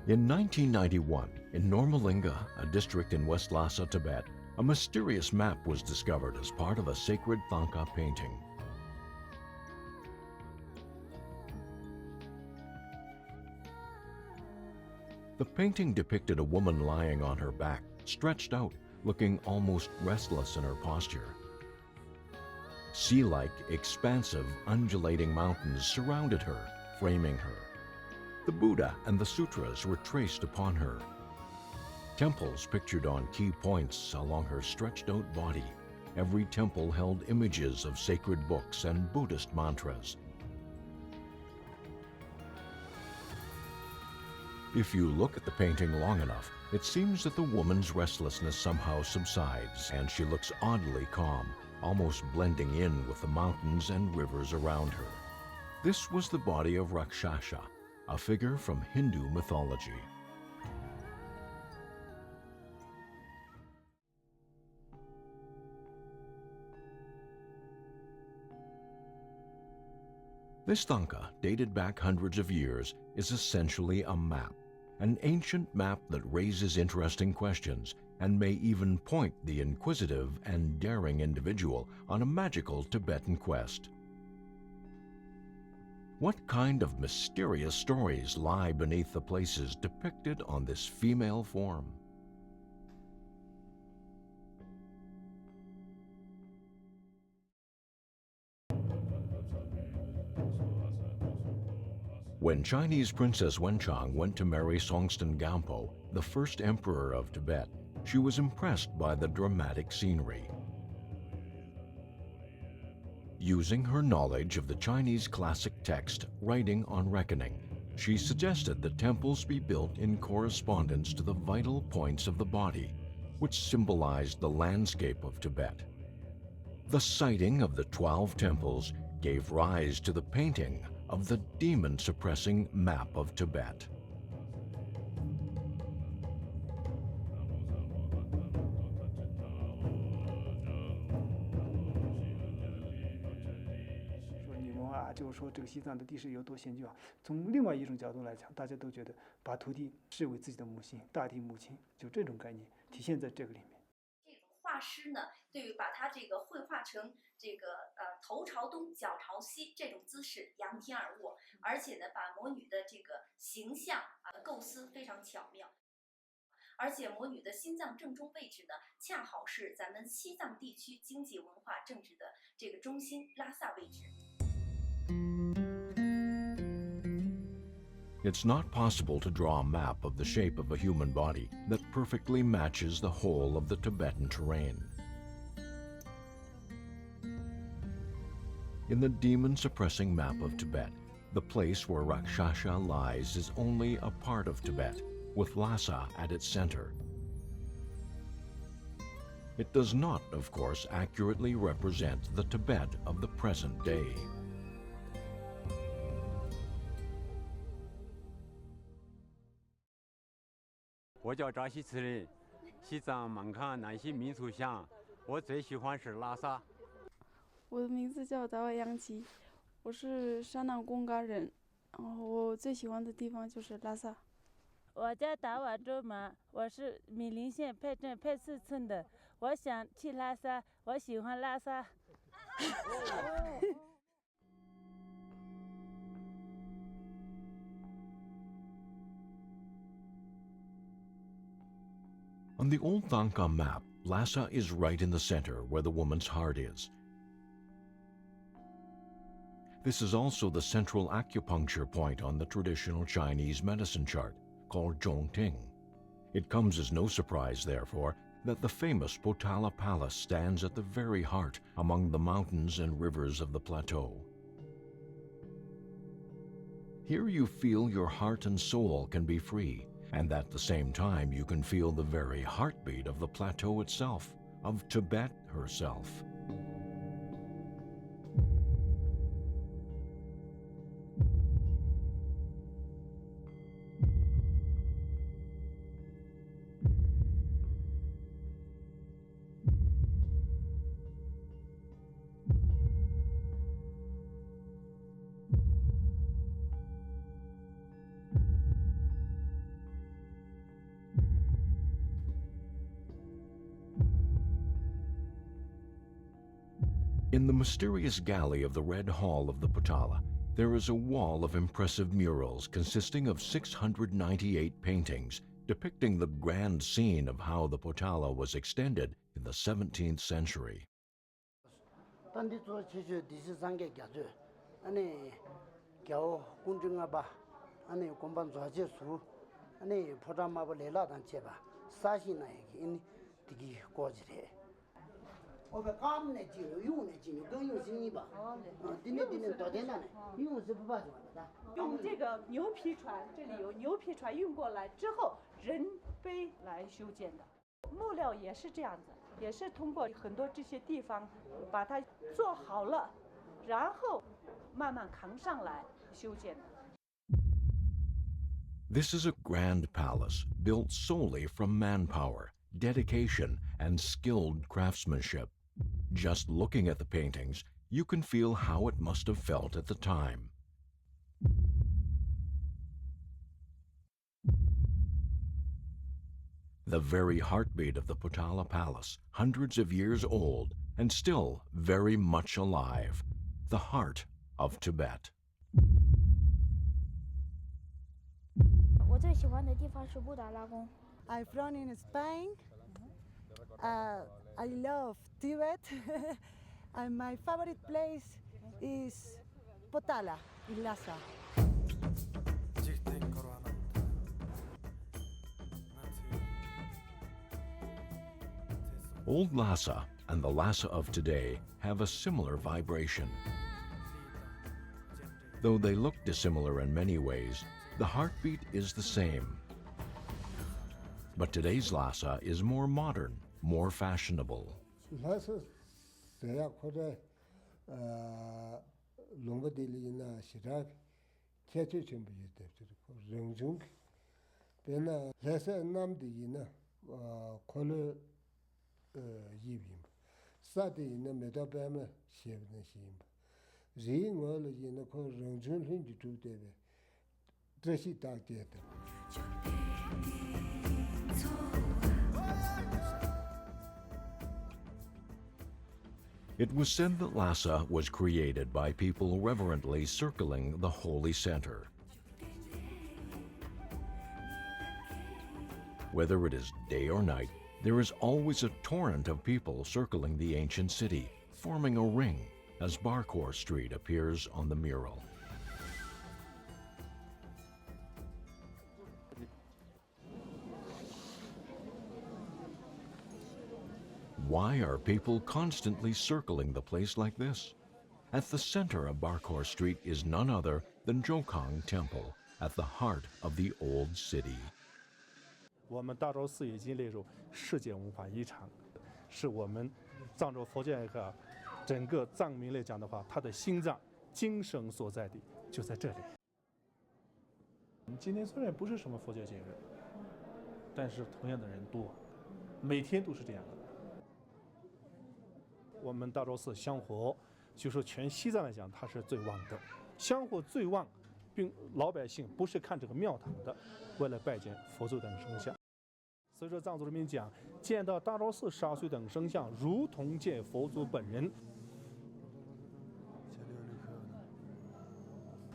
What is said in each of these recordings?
In 1991, in Normalinga, a district in West Lassa, Tibet, a mysterious map was discovered as part of a sacred Thangka painting. The painting depicted a woman lying on her back, stretched out, looking almost restless in her posture. Sea-like, expansive, undulating mountains surrounded her, framing her. The Buddha and the sutras were traced upon her. Temples pictured on key points along her stretched-out body. Every temple held images of sacred books and Buddhist mantras. If you look at the painting long enough, it seems that the woman's restlessness somehow subsides, and she looks oddly calm, almost blending in with the mountains and rivers around her. This was the body of Rakshasa, a figure from Hindu mythology. This Thangka, dated back hundreds of years, is essentially a map, an ancient map that raises interesting questions and may even point the inquisitive and daring individual on a magical Tibetan quest. What kind of mysterious stories lie beneath the places depicted on this female form? When Chinese Princess Wenchang went to marry Songtsen Gampo, the first emperor of Tibet, she was impressed by the dramatic scenery. Using her knowledge of the Chinese classic text, Writing on Reckoning, she suggested that temples be built in correspondence to the vital points of the body, which symbolized the landscape of Tibet. The sighting of the 12 temples gave rise to the painting of the demon-suppressing map of Tibet. It's not possible to draw a map of the shape of a human body that perfectly matches the whole of the Tibetan terrain. In the demon-suppressing map of Tibet, the place where Rakshasa lies is only a part of Tibet, with Lassa at its center. It does not, of course, accurately represent the Tibet of the present day.我叫扎西慈人，西藏满康南西民俗乡，我最喜欢是拉萨。我的名字叫达瓦央琪，我是山南贡嘎人，然后我最喜欢的地方就是拉萨。我叫达瓦周麻，我是米林县派镇派四村的，我想去拉萨，我喜欢拉萨。On the old Thangka map, Lassa is right in the center where the woman's heart is. This is also the central acupuncture point on the traditional Chinese medicine chart, called Zhongting. It comes as no surprise, therefore, that the famous Potala Palace stands at the very heart among the mountains and rivers of the plateau. Here you feel your heart and soul can be free, and at the same time you can feel the very heartbeat of the plateau itself, of Tibet herself. In the mysterious galley of the Red Hall of the Potala, there is a wall of impressive murals consisting of 698 paintings depicting the grand scene of how the Potala was extended in the 17th century. This is a grand palace built solely from manpower, dedication, and skilled craftsmanship. Just looking at the paintings, you can feel how it must have felt at the time. The very heartbeat of the Potala Palace, hundreds of years old and still very much alive, the heart of Tibet. 我最喜欢的地方是布达拉宫。 I'm from in Spain. I love Tibet, and my favorite place is Potala in Lassa. Old Lassa and the Lassa of today have a similar vibration. Though they look dissimilar in many ways, the heartbeat is the same. But today's Lassa is more modern, more fashionable. Lassa saya kore longadili na shirak keche chimbu yedeftir rengjung bena Lassa namdi yina kole yibim sadi yina medabama shevna shimba ri ngol yina ko rengjung hinji tudebe dreshi tagdeta. It was said that Lassa was created by people reverently circling the holy center. Whether it is day or night, there is always a torrent of people circling the ancient city, forming a ring as Barkor Street appears on the mural. Why are people constantly circling the place like this? At the center of Barkor Street is none other than Shoton Temple, at the heart of the old city. 我们大昭寺已经列入世界文化遗产，是我们藏族佛教一个整个藏民来讲的话，它的心脏、精神所在地就在这里。今天虽然不是什么佛教节日，但是同样的人多，每天都是这样的。 我们大昭寺香火，就说全西藏来讲，它是最旺的。香火最旺，并老百姓不是看这个庙堂的，为了拜见佛祖等圣像。所以说，藏族人民讲，见到大昭寺沙随等圣像，如同见佛祖本人。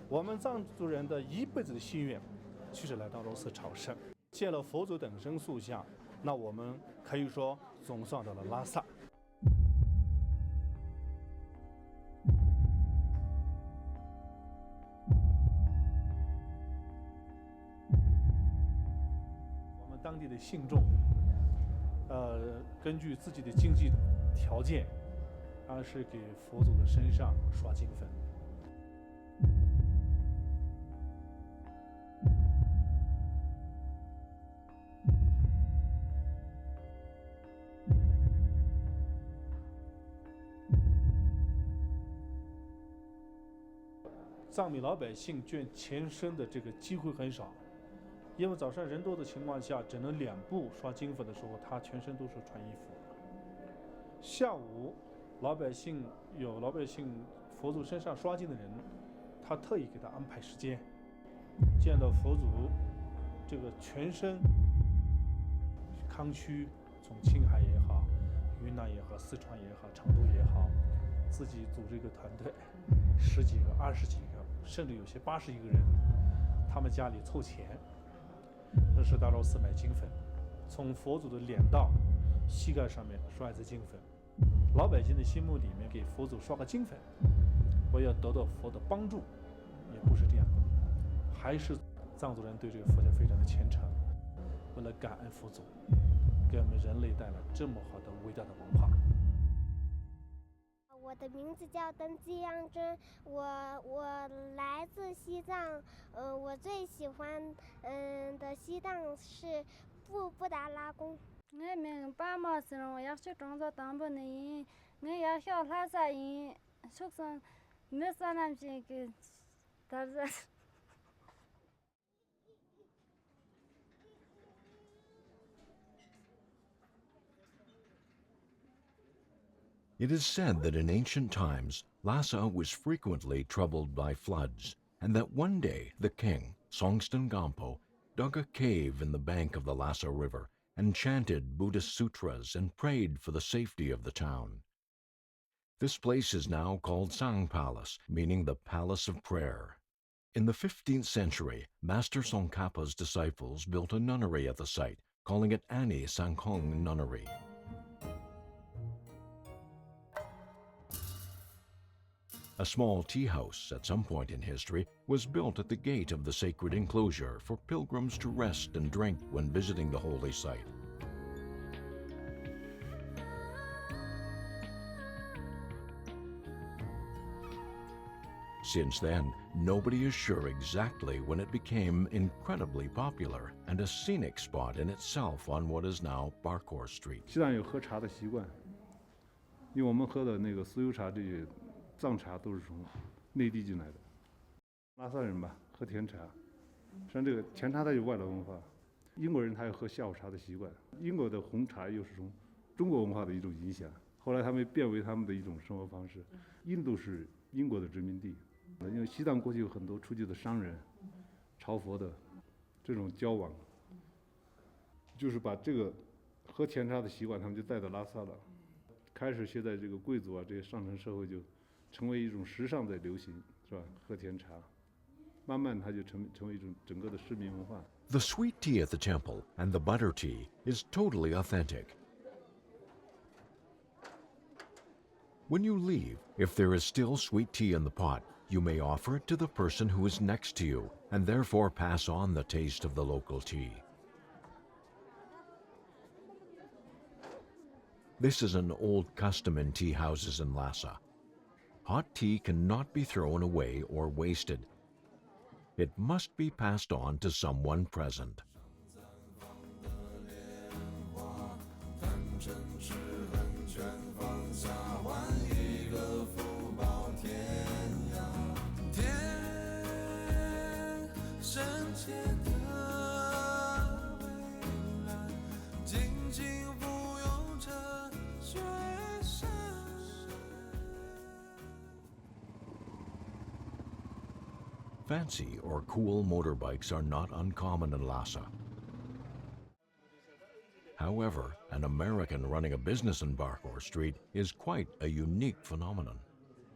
我们藏族人的一辈子的心愿，就是来大昭寺朝圣，见了佛祖等身塑像，那我们可以说总算到了拉萨。 当地的信众，根据自己的经济条件，是给佛祖的身上刷金粉。藏民老百姓捐钱身的这个机会很少。 因为早上人多的情况下，只能2步刷金粉的时候，他全身都是穿衣服。下午，老百姓佛祖身上刷金的人，他特意给他安排时间，见到佛祖，这个全身康区，从青海也好，云南也好，四川也好，成都也好，自自己组织一个团队，10几个、20几个，甚至有些80几个人，他们家里凑钱，那是大昭寺买金粉，从佛祖的脸到膝盖上面刷一次金粉，老百姓的心目里面给佛祖刷个金粉，我要得到佛的帮助，也不是这样，还是藏族人对这个佛教非常的虔诚，为了感恩佛祖，给我们人类带来这么好的伟大的文化。我的名字叫登基央真，我来自西藏，我最喜欢的西藏是布达拉宫。我们爸妈是我要去装作当不能，我要小拉萨人，说上没啥那些个，但是。It is said that in ancient times, Lassa was frequently troubled by floods, and that one day the king, Songtsen Gampo, dug a cave in the bank of the Lassa River and chanted Buddhist sutras and prayed for the safety of the town. This place is now called Sang Palace, meaning the Palace of Prayer. In the 15th century, Master Tsongkhapa's disciples built a nunnery at the site, calling it Ani Sangkhong Nunnery. A small tea house at some point in history was built at the gate of the sacred enclosure for pilgrims to rest and drink when visiting the holy site. Since then, nobody is sure exactly when it became incredibly popular and a scenic spot in itself on what is now Barkor Street. 西藏有喝茶的习惯，因为我们喝的那个酥油茶这些藏茶都是从内地进来的。拉萨人吧，喝甜茶，实际上这个甜茶它有外来文化。英国人他有喝下午茶的习惯，英国的红茶又是从中国文化的一种影响，后来他们变为他们的一种生活方式。印度是英国的殖民地，因为西藏过去有很多出去的商人、朝佛的这种交往，就是把这个喝甜茶的习惯他们就带到拉萨了。开始现在这个贵族啊，这些上层社会就成为一种时尚在流行，是吧？喝甜茶，慢慢它就成为一种整个的市民文化。The sweet tea at the temple and the butter tea is totally authentic. When you leave, if there is still sweet tea in the pot, you may offer it to the person who is next to you and therefore pass on the taste of the local tea. This is an old custom in tea houses in Lassa. Hot tea cannot be thrown away or wasted. It must be passed on to someone present. Fancy or cool motorbikes are not uncommon in Lassa. However, an American running a business in Barkor Street is quite a unique phenomenon.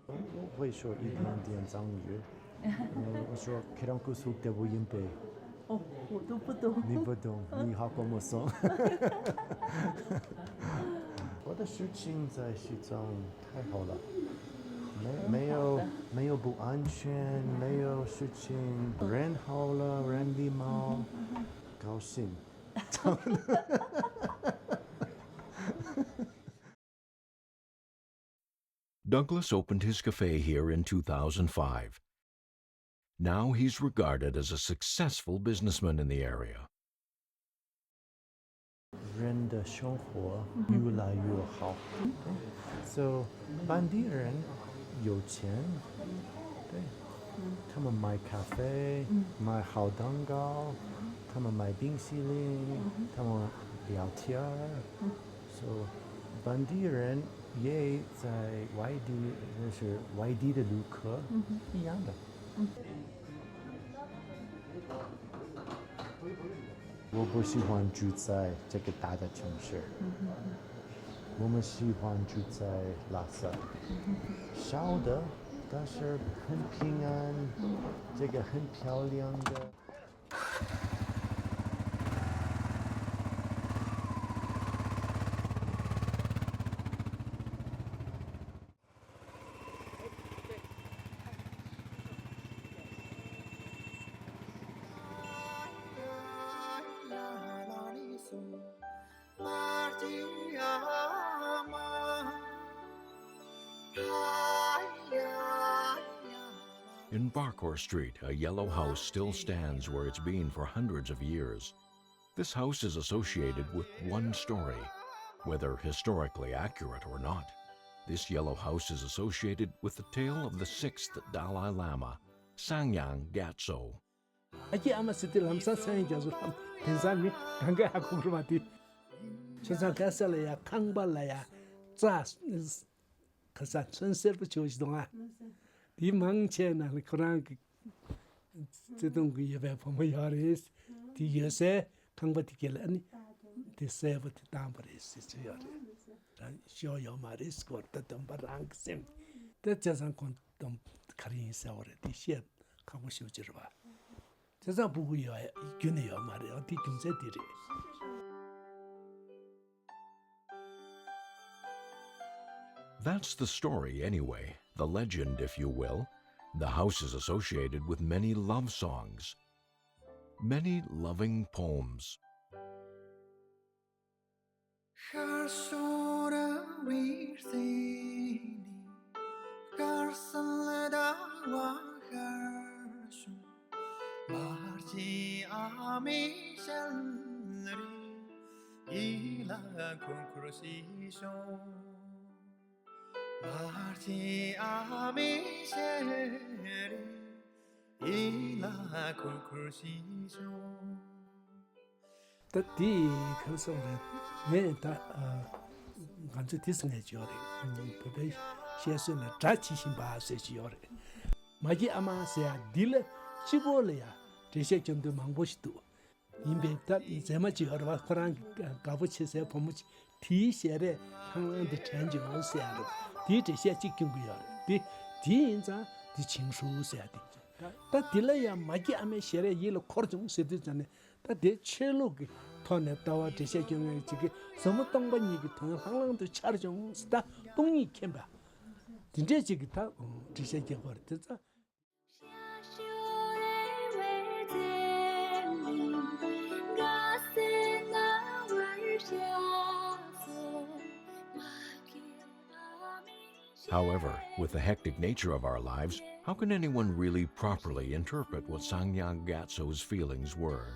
我会说一点点藏语，我说开朗古苏德布因贝。哦，我都不懂。你不懂，你好跟我说。我的事情在西藏太好了。没有不安全，没有事情，人好了，人礼貌，高兴。Douglas opened his cafe here in 2005. Now he's regarded as a successful businessman in the area. 人的生活越来越好。So 本地人有钱，对，他们买咖啡，买好蛋糕，他们买冰淇淋，他们聊天。So 本地人也在外地，那是外地的旅客一样的。我不喜欢住在这个大的城市。我们喜欢住在拉萨，小的，但是很平安，这个很漂亮的。In Barkor Street, a yellow house still stands where it's been for hundreds of years. This house is associated with one story, whether historically accurate or not. This yellow house is associated with the tale of the 6th Dalai Lama, Sangyan Gyatso. Aki ama sitil hamsa sen jazu ham tenzami ganga hakumrumati. Chonsan kasala ya kangbala ya za kasa chonser bu choji donga. Di mangche na Quran zedong gu yebe pomo yaris. Di yose kangbati kele ani di sebo ti tambaris is yare. Shio yo maris ko ta tambarang sem. Ta jasan kon tam karin sa ore di shen kamu shio jirwa. Jasan bugu yo gyune yo mare di gyunse dire. That's the story anyway, the legend, if you will. The house is associated with many love songs, many loving poems. Ta di kansa ore me ta ganzu disney jore pepe shesu na trachi shimba se jore magi ama se dil chibole ya deshe chondu mangboshtu imbe ta zema jore wa koran gabuchi se pomuchi ti shere hangang de change on se aro di deshe chikyungu yore di inza di chingshu se adi ta dilaya magi ame shere yilo korjung se de jane 다 대체로기 톤에 따와 대세 경영이 지금 서무동반 얘기 통 항랑도 차르종 스타 동이 캠바 진짜 지금 다 대세 경영 됐다 However, with the hectic nature of our lives, how can anyone really properly interpret what Sangyan Gyatso's feelings were?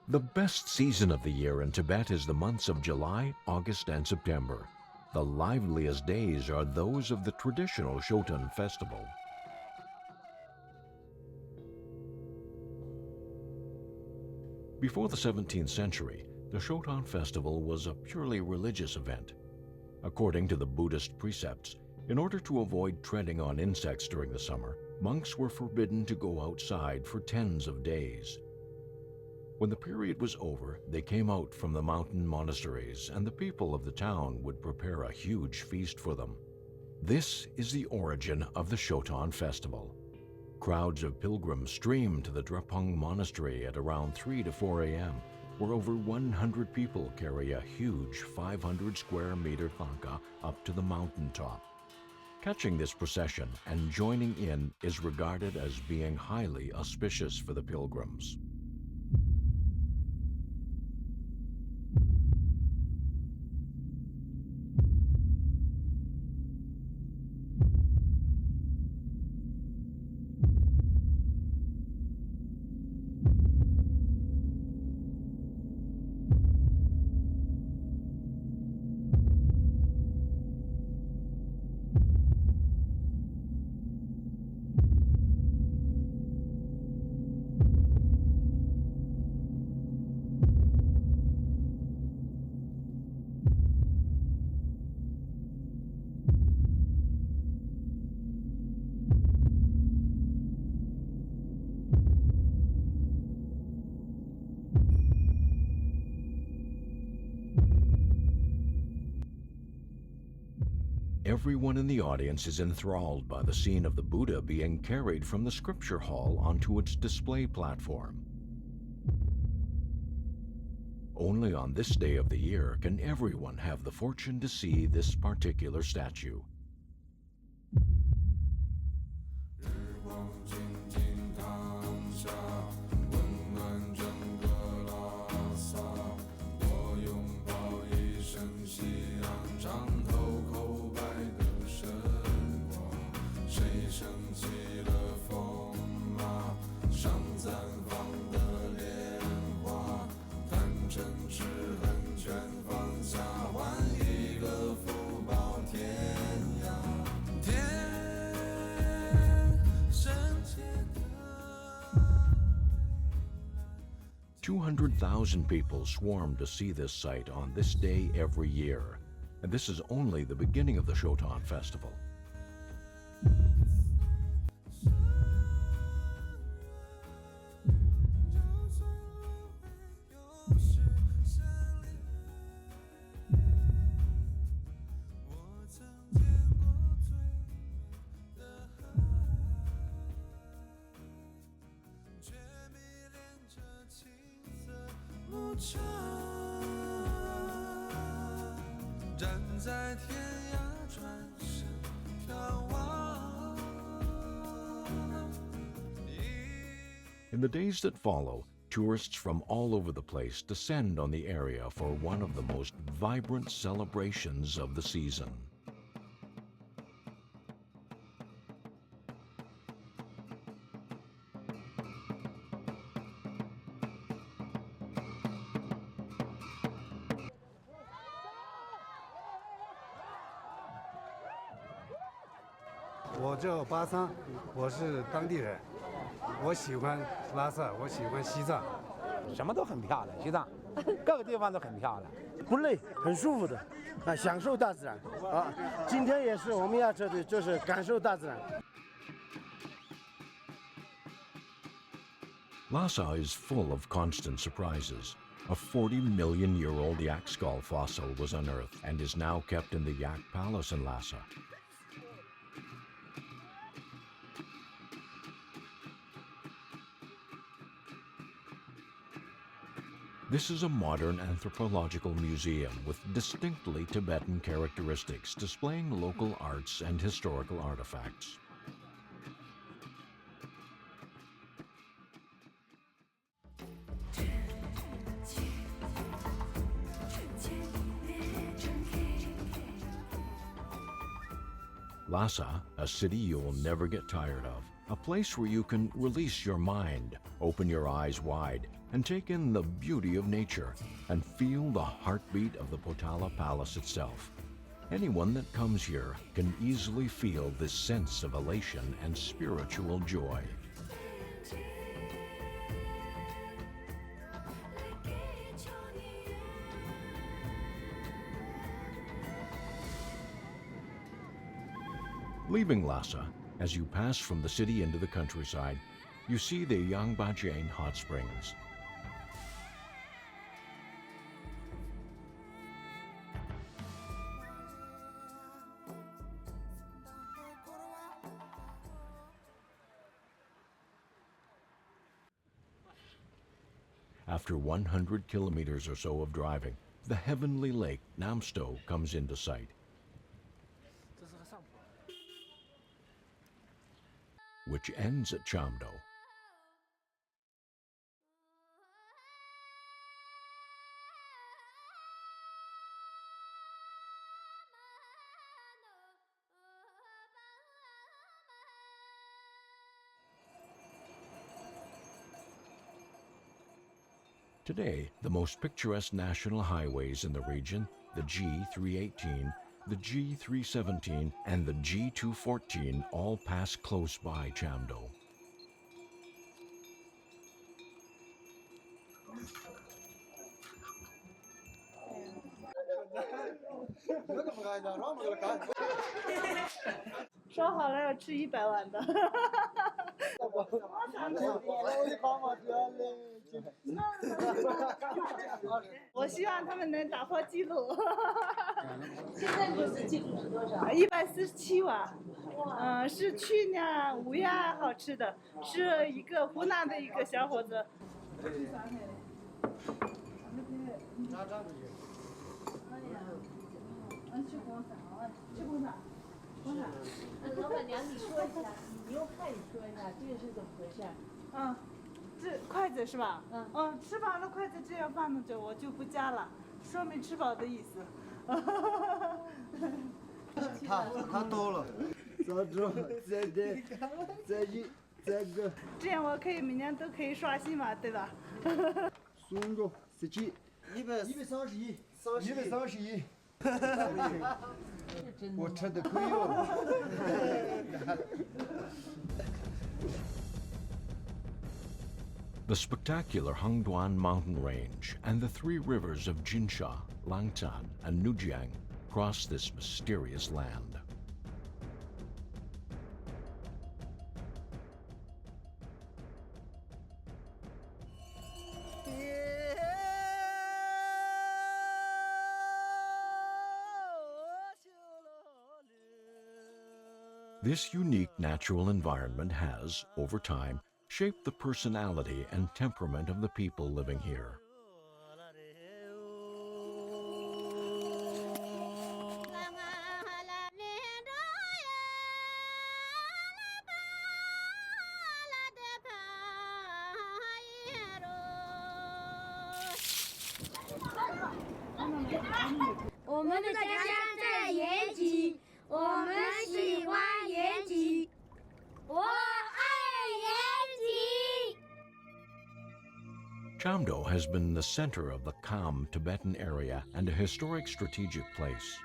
The best season of the year in Tibet is the months of July, August, and September. The liveliest days are those of the traditional Shoton festival. Before the 17th century, the Shoton festival was a purely religious event. According to the Buddhist precepts, in order to avoid treading on insects during the summer, monks were forbidden to go outside for tens of days. When the period was over, they came out from the mountain monasteries, and the people of the town would prepare a huge feast for them. This is the origin of the Shoton festival. Crowds of pilgrims stream to the Drepung monastery at around 3 to 4 a.m., where over 100 people carry a huge 500 square meter thangka up to the mountaintop. Catching this procession and joining in is regarded as being highly auspicious for the pilgrims. everyone in the audience is enthralled by the scene of the Buddha being carried from the scripture hall onto its display platform. Only on this day of the year can everyone have the fortune to see this particular statue. "200,000 people swarm to see this site on this day every year, and this is only the beginning of the Shoton festival. In the days that follow, tourists from all over the place descend on the area for one of the most vibrant celebrations of the season.我叫巴桑，我是当地人。我喜欢拉萨，我喜欢西藏，什么都很漂亮。西藏各个地方都很漂亮，不累，很舒服的，啊，享受大自然啊。今天也是我们要这里就是感受大自然。Lassa is full of constant surprises. A 40-million-year-old yak skull fossil was unearthed and is now kept in the Yak Palace in Lassa. This is a modern anthropological museum with distinctly Tibetan characteristics, displaying local arts and historical artifacts. Lassa, a city you'll never get tired of, a place where you can release your mind, open your eyes wide, and take in the beauty of nature and feel the heartbeat of the Potala Palace itself. Anyone that comes here can easily feel this sense of elation and spiritual joy. Leaving Lassa, as you pass from the city into the countryside, you see the Yangbajane hot springs. After 100 kilometers or so of driving, the heavenly lake Namsto comes into sight, which ends at Chamdo. Today, the most picturesque national highways in the region, the G318, the G317, and the G214 all pass close by Chamdo. 我希望他们能打破记录。现在你的记录是多少？147瓦。是去年5月2号吃的，是一个湖南的一个小伙子。老板娘，你说一下，你用汉语说一下，这个是怎么回事？这筷子是吧？吃饱了筷子这样放着，我就不夹了，说明吃饱的意思。他多了，再中，再点，再一，再个。这样我可以每年都可以刷新嘛，对吧？送着17，131，我吃的亏了。The spectacular Hangduan mountain range and the three rivers of Jinsha, Langtan, and Nujiang cross this mysterious land. This unique natural environment has, over time, shaped the personality and temperament of the people living here. Chamdo has been the center of the Kham Tibetan area and a historic strategic place.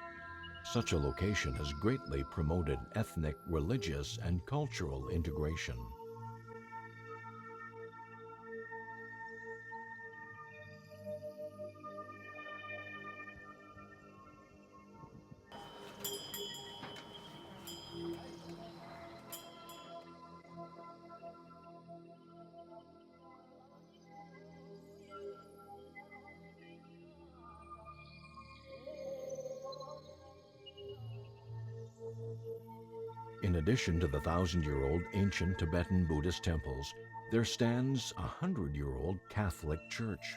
Such a location has greatly promoted ethnic, religious, and cultural integration. In addition to the 1,000-year-old ancient Tibetan Buddhist temples, there stands a 100-year-old Catholic church.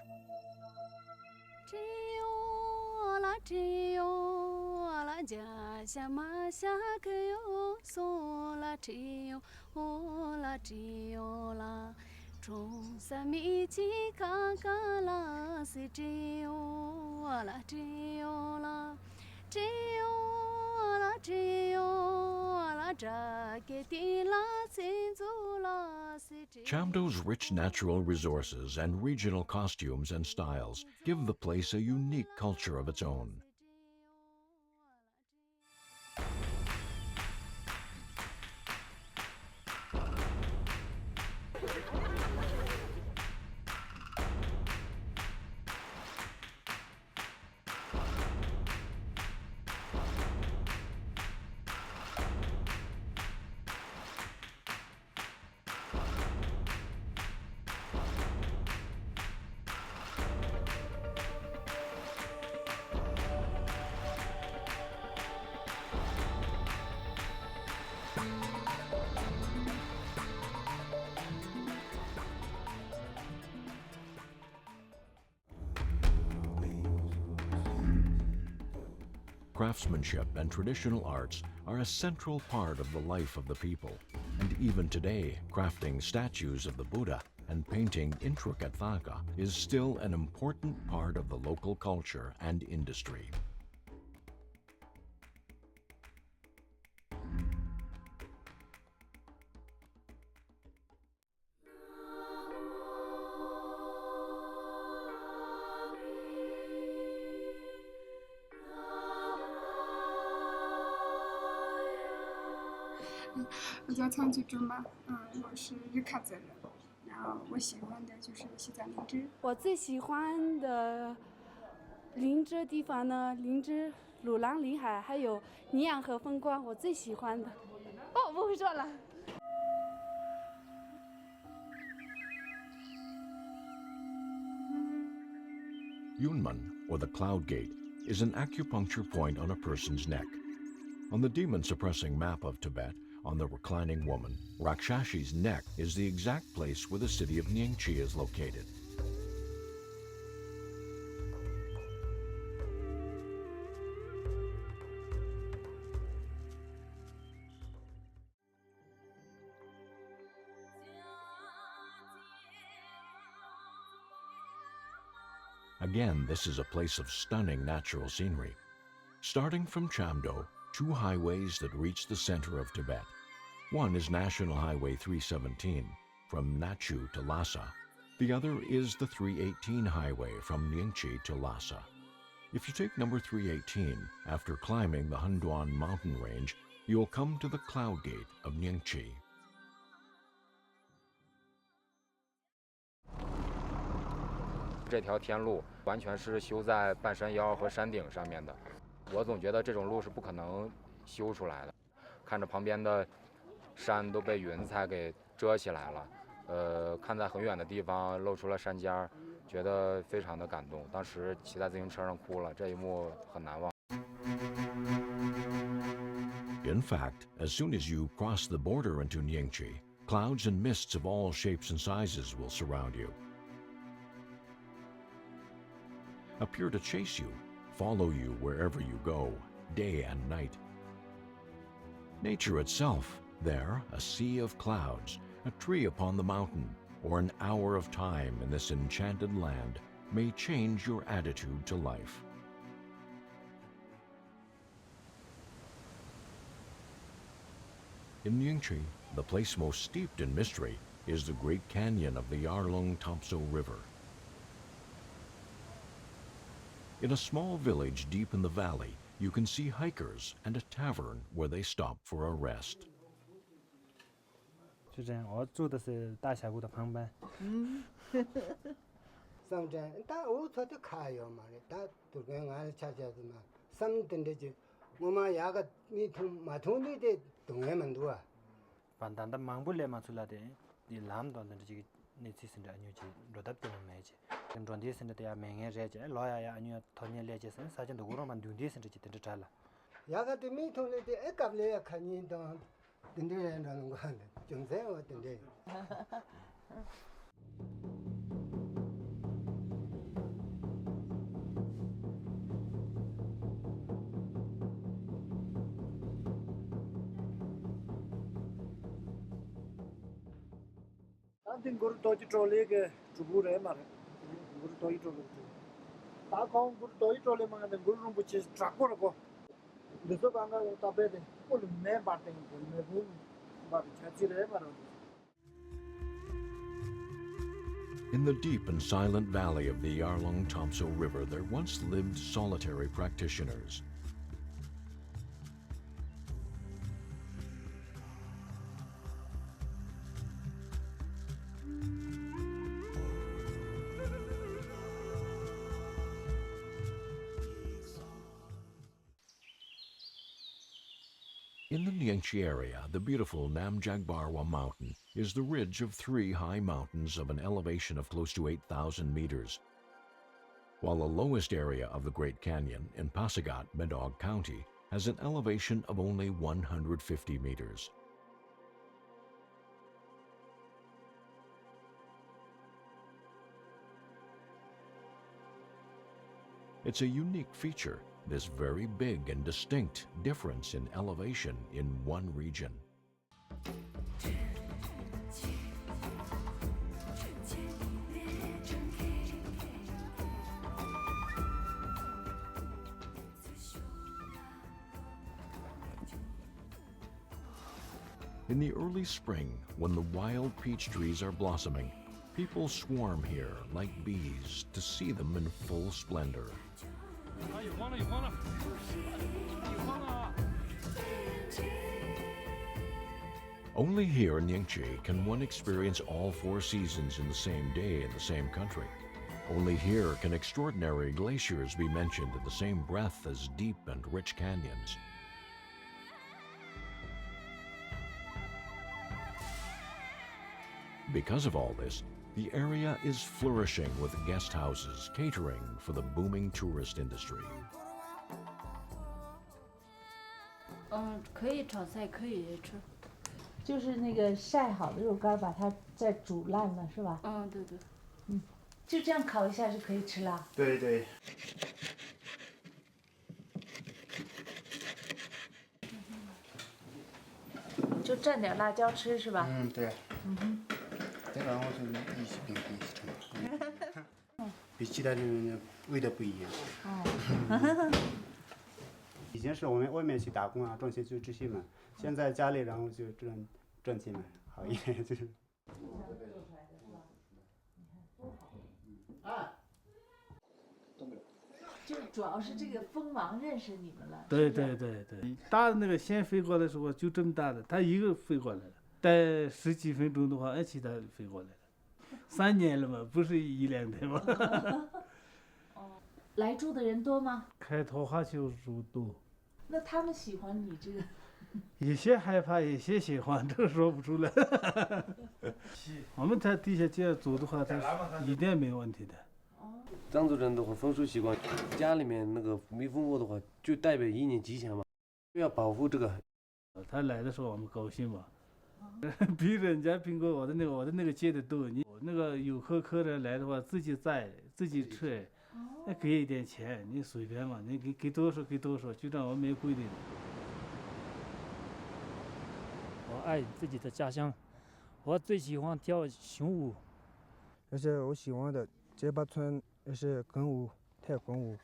Chamdo's rich natural resources and regional costumes and styles give the place a unique culture of its own. Craftsmanship and traditional arts are a central part of the life of the people, and even today, crafting statues of the Buddha and painting intricate thaka is still an important part of the local culture and industry. I 我叫苍吉珠嘛，我是日喀则人，然后我喜欢的就是西藏灵芝。我最喜欢的灵芝地方呢，灵芝、鲁朗林海还有尼洋河风光，我最喜欢的。哦，不会说了。Yunmen, or the Cloud Gate, is an acupuncture point on a person's neck. On the demon-suppressing map of Tibet, on the reclining woman, Rakshashi's neck is the exact place where the city of Nyingchi is located. Again, this is a place of stunning natural scenery. Starting from Chamdo, two highways that reach the center of Tibet. One is National Highway 317 from Nachu to Lassa. The other is the 318 highway from Nyingchi to Lassa. If you take number 318, after climbing the Hunduan mountain range, you'll come to the Cloud Gate of Nyingchi.这条天路完全是修在半山腰和山顶上面的，我总觉得这种路是不可能修出来的。看着旁边的山都被云彩给遮起来了，看在很远的地方露出了山尖，觉得非常的感动。当时骑在自行车上哭了，这一幕很难忘。In fact, as soon as you cross the border into Nyingchi, clouds and mists of all shapes and sizes will surround you. Appear to chase you, follow you wherever you go, day and night. Nature itself, there, a sea of clouds, a tree upon the mountain, or an hour of time in this enchanted land may change your attitude to life. In Nyingchi, the place most steeped in mystery is the Great Canyon of the Yarlung River. In a small village deep in the valley, you can see hikers and a tavern where they stop for a rest. 就这样，我住的是大峡谷的旁边。上站，但我这就看要嘛的，但都跟俺恰恰是嘛，上等的就，我们牙个你通马通的的动员蛮多啊。反正他忙不了嘛出来的，你làm到的这个那次生产牛去，罗达别人买去，跟装的生产的呀，每年热去，老呀呀，牛头年热去生，啥子都我们doen的生产去等着摘了。牙个的米通的的，搞不了看你当。 等的人让我看的，种菜我等的。当天我到去找那个主播人嘛，我到去找了。大刚我到去找了嘛，那我用不起抓过了过。 In the deep and silent valley of the Yarlung River, there once lived solitary practitioners. In the Nyingchi area, the beautiful Namjagbarwa Mountain is the ridge of three high mountains of an elevation of close to 8,000 meters, while the lowest area of the Great Canyon in Pasagat, Medog County has an elevation of only 150 meters. It's a unique feature, this very big and distinct difference in elevation in one region. In the early spring, when the wild peach trees are blossoming, people swarm here like bees to see them in full splendor. Only here in Nyingchi can one experience all four seasons in the same day in the same country. Only here can extraordinary glaciers be mentioned in the same breath as deep and rich canyons. Because of all this, The area is flourishing with guest houses catering for the booming tourist industry. 可以炒菜，可以吃。就是那个晒好的肉干，把它再煮烂了，是吧？对对。就这样烤一下就可以吃了。对对。就蘸点辣椒吃是吧？对。这个我是一起并一起吃，比其他人味道不一样。以前是我们外面去打工啊，赚钱就这些嘛。现在家里然后就赚钱嘛，好一点就是。就主要是这个蜂王认识你们了。对，大的那个先飞过来的时候就这么大的，它一个飞过来了，待10几分钟的话，其他飞过来了。3年了嘛，不是1、2天嘛。来住的人多吗？开桃花球住多。那他们喜欢你这个？有些害怕，有些喜欢，这个说不出来。我们在地下这样走的话，它一点没问题的。藏族人的话，风俗习惯，家里面那个没蜂窝的话，就代表1年吉祥嘛，要保护这个。他来的时候我们高兴嘛，比人家苹果我的那个结的多。你那个有客人来的话，自己摘自己吃，给一点钱，你随便嘛，你给多少给多少，就这样我没规定。我爱自己的家乡，我最喜欢跳熊舞，而且我喜欢的结巴村也是梗舞、太空舞。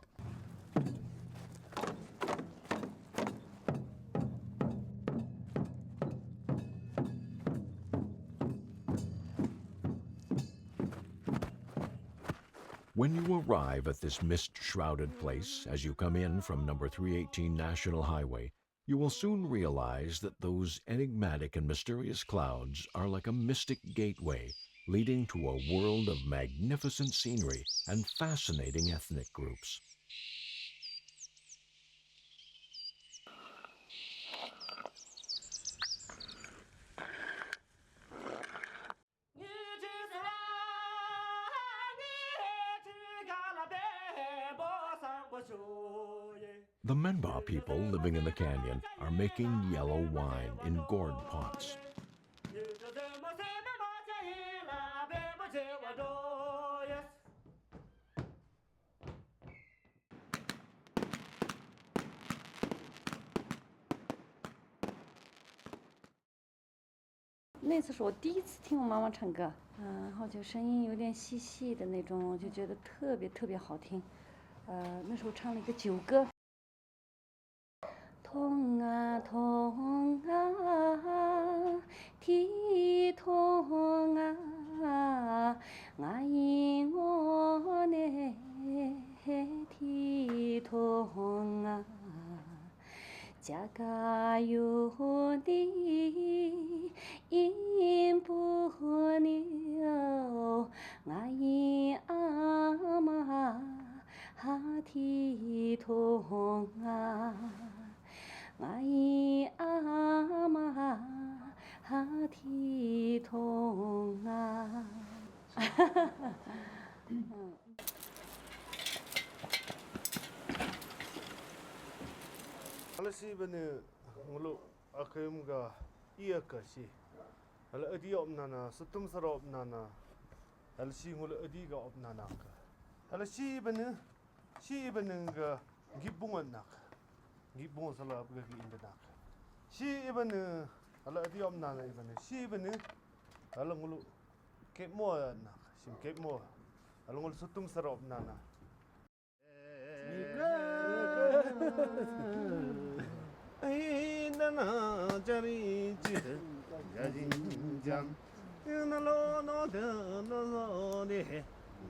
When you arrive at this mist-shrouded place as you come in from number 318 National Highway, you will soon realize that those enigmatic and mysterious clouds are like a mystic gateway leading to a world of magnificent scenery and fascinating ethnic groups. The Menba people living in the canyon are making yellow wine in gourd pots. "那次是我第一次听我妈妈唱歌，然后就声音有点细细的那种，我就觉得特别好听。那时候唱了一个酒歌。痛啊痛啊，天痛啊，我因我呢天痛啊，家家有的因不牛，我因阿妈天痛啊。我因阿妈天痛啊。알라시 번에 물로 아까임가 이어까시 알라 어디 없나나 스tum스러 없나나 알시 물로 어디가 없나나 알라시 번에 시 번에가 기붕었나 기붕 살아 그게 인데나 시 번에 알라 어디 없나나 이번에 시 번에 알라 물로 개모나 심 개모 알라 물로 스tum스러 없나나 나나 자리지 자진잠 나로노더노네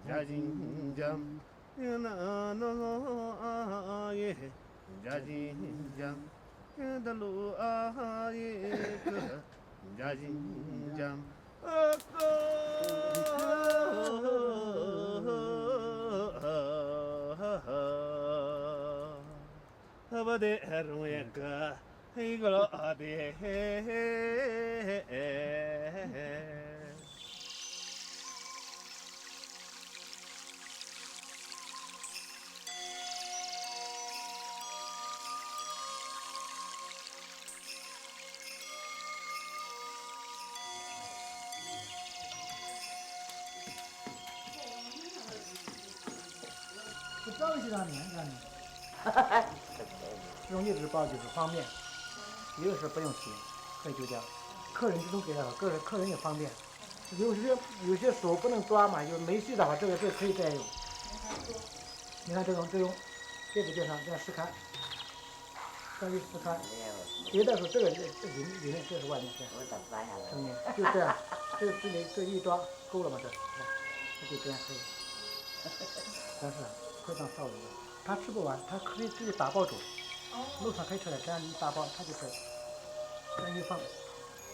자진잠 나노아예 자진잠 달로아예 자진잠 아바데 에르웨가 이걸 어디 西上面让你，用一纸包就是方便，一个是不用洗，可以丢掉。客人这种给他，客人也方便。有些手不能抓嘛，有没洗的话，这个可以再用。你看这种这个就像这样试看，上去试看。别的时候这个里面这是外面这样，上面就这样，这一抓够了嘛这就这样可以。但是可以当烧鱼，他吃不完，他可以直接打包走，路上可以吃的，这样一大包他就可以，这样一放，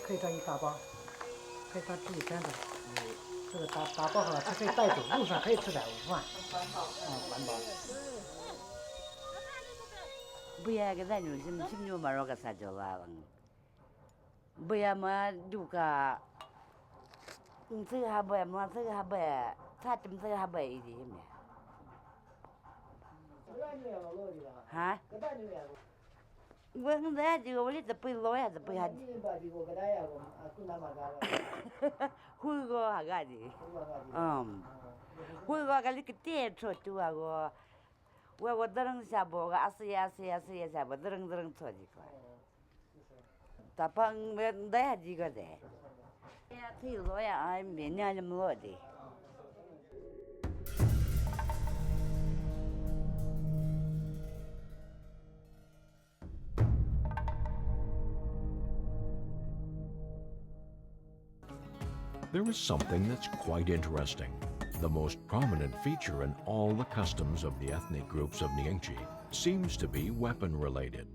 可以这样一大包，可以他自己干的，这个打包好了，他可以带走，路上可以吃的午饭，环保。Buya kita nyusim simnyo maro ka sa jawa bang. Buya ma juga ngse haba ma se haba sa tim se haba idi me. Ha? Bukan dah juga boleh tapi loya tapi had. Hugo agadi. Hugo kali kita tu aku.我等下播个20下播，等错几个。他帮没带几个的。哎呀，退了呀，俺明年就没了的。There is something that's quite interesting. The most prominent feature in all the customs of the ethnic groups of Nyingchi seems to be weapon-related.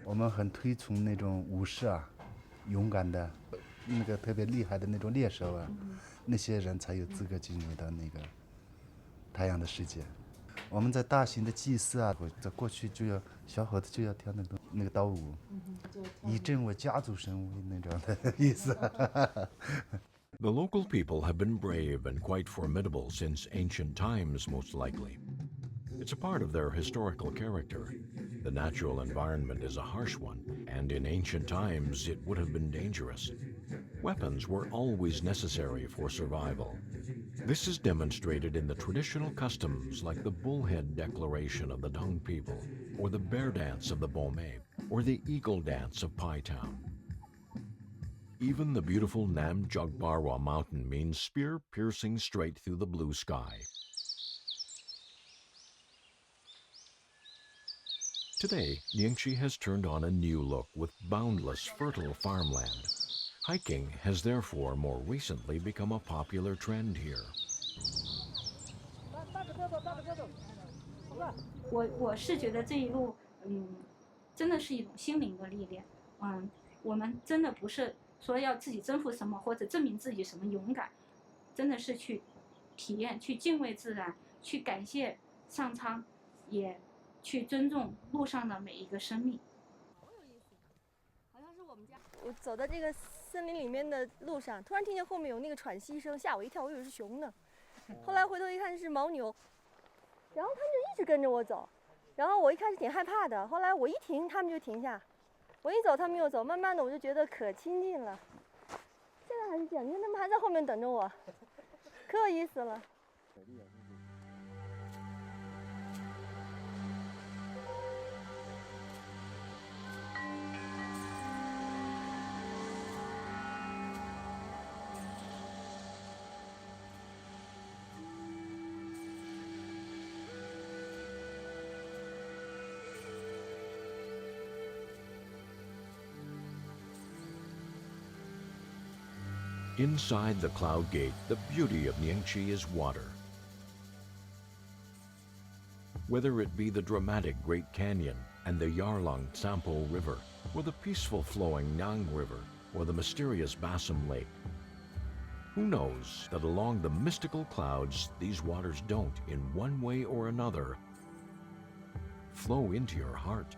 我们很推崇那种武士啊，勇敢的，那个特别厉害的那种猎手啊，那些人才有资格进入到那个太阳的世界。我们在大型的祭祀啊，在过去就要小伙子就要跳那个刀舞，以振我家族神威那种的意思。The local people have been brave and quite formidable since ancient times, most likely. It's a part of their historical character. The natural environment is a harsh one, and in ancient times it would have been dangerous. Weapons were always necessary for survival. This is demonstrated in the traditional customs like the bullhead declaration of the Dung people, or the bear dance of the Bomei, or the eagle dance of Pai Town. Even the beautiful Nam Jogbarwa mountain means spear piercing straight through the blue sky. Today, Nyingchi has turned on a new look with boundless, fertile farmland. Hiking has therefore more recently become a popular trend here. 我是觉得这一路，真的是一种心灵的力量。我们真的不是说要自己征服什么或者证明自己什么勇敢，真的是去体验、去敬畏自然、去感谢上苍，也去尊重路上的每一个生命。我走在这个森林里面的路上，突然听见后面有那个喘息声，吓我一跳，我以为是熊呢。后来回头一看是牦牛，然后他们就一直跟着我走。然后我一开始挺害怕的，后来我一停，他们就停下；我一走，他们又走。慢慢的，我就觉得可亲近了。现在还是这样，你看他们还在后面等着我，可有意思了。Inside the Cloud Gate, the beauty of Nyingchi is water. Whether it be the dramatic Great Canyon and the Yarlung Tsangpo River, or the peaceful flowing Nyang River, or the mysterious Bassam Lake, who knows that along the mystical clouds these waters don't, in one way or another, flow into your heart?